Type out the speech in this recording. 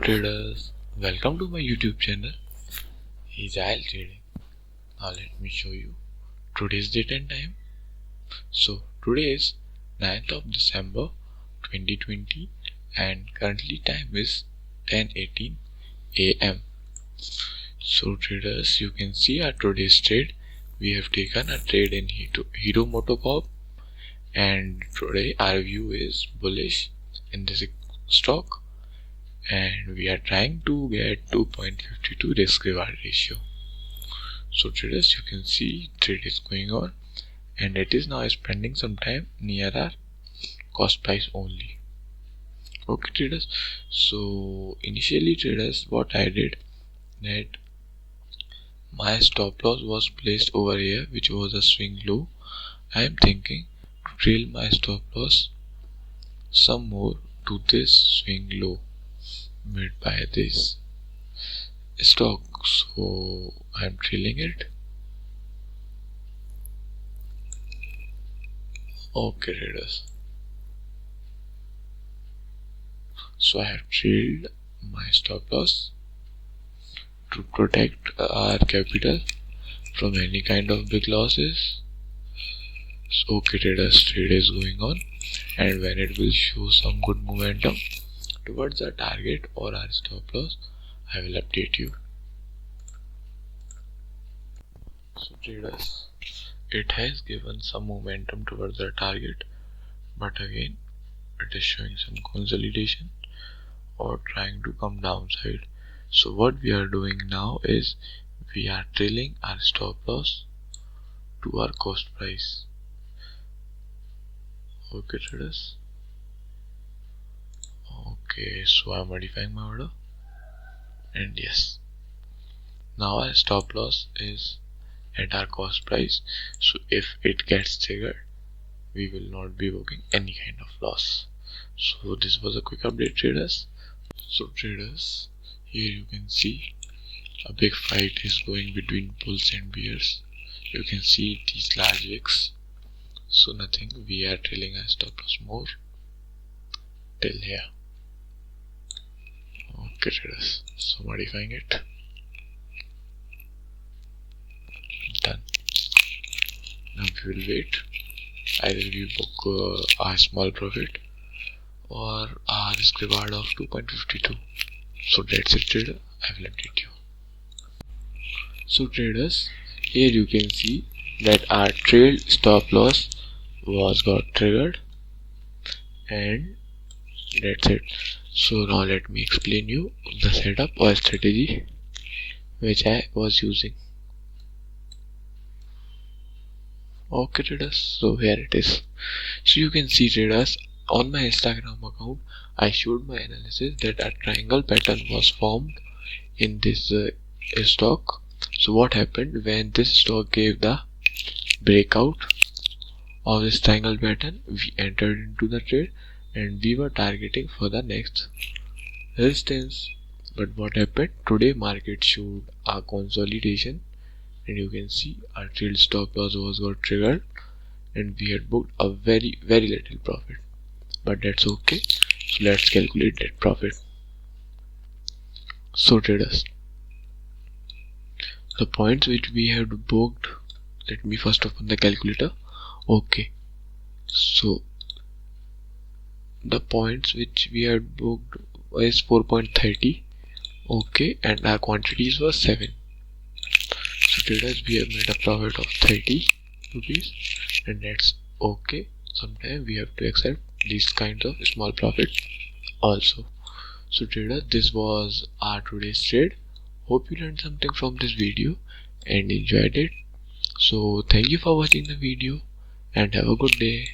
traders, welcome to my YouTube channel Agile Trading. Now let me show you today's date and time. So today is 9th of December 2020 and currently time is 10:18 AM. So traders, you can see our today's trade. We have taken a trade in Hero Motocorp, and today our view is bullish in this stock, and we are trying to get 2.52 risk reward ratio. So traders, you can see trade is going on and it is now spending some time near our cost price only. Okay traders, so initially traders, what I did, that my stop loss was placed over here, which was a swing low. I am thinking to trail my stop loss some more to this swing low made by this stock, so I am trailing it. Okay traders, so I have trailed my stop loss to protect our capital from any kind of big losses. So okay traders, trade is going on, and when it will show some good momentum towards our target or our stop loss, I will update you. So traders, it has given some momentum towards our target, but again it is showing some consolidation or trying to come downside. So what we are doing now is we are trailing our stop loss to our cost price. Okay traders, okay, so I'm modifying my order, and yes, now our stop loss is at our cost price. So if it gets triggered, we will not be booking any kind of loss. So this was a quick update traders. So traders, here you can see a big fight is going between bulls and bears. You can see these large wicks. So nothing, we are trailing our stop loss more till here. Okay traders, so modifying it, done. Now we will wait, either we book a small profit or a risk reward of 2.52. so that's it trader, I will update you. So traders, here you can see that our trailed stop loss was got triggered, and that's it. So now let me explain you the setup or strategy which I was using. Okay traders, so here it is. So you can see traders, on my Instagram account I showed my analysis that a triangle pattern was formed in this stock. So what happened when this stock gave the breakout of this triangle pattern, we entered into the trade and we were targeting for the next resistance. But what happened, today market showed a consolidation, and you can see our trail stop loss was got triggered and we had booked a very little profit, but that's okay. So let's calculate that profit. So traders, the points which we had booked, let me first open the calculator. Okay, so the points which we had booked was 4.30. okay, and our quantities were 7. So traders, we have made a profit of 30 rupees, and that's okay. Sometimes we have to accept these kinds of small profit also. So traders, this was our today's trade. Hope you learned something from this video and enjoyed it. So thank you for watching the video and have a good day.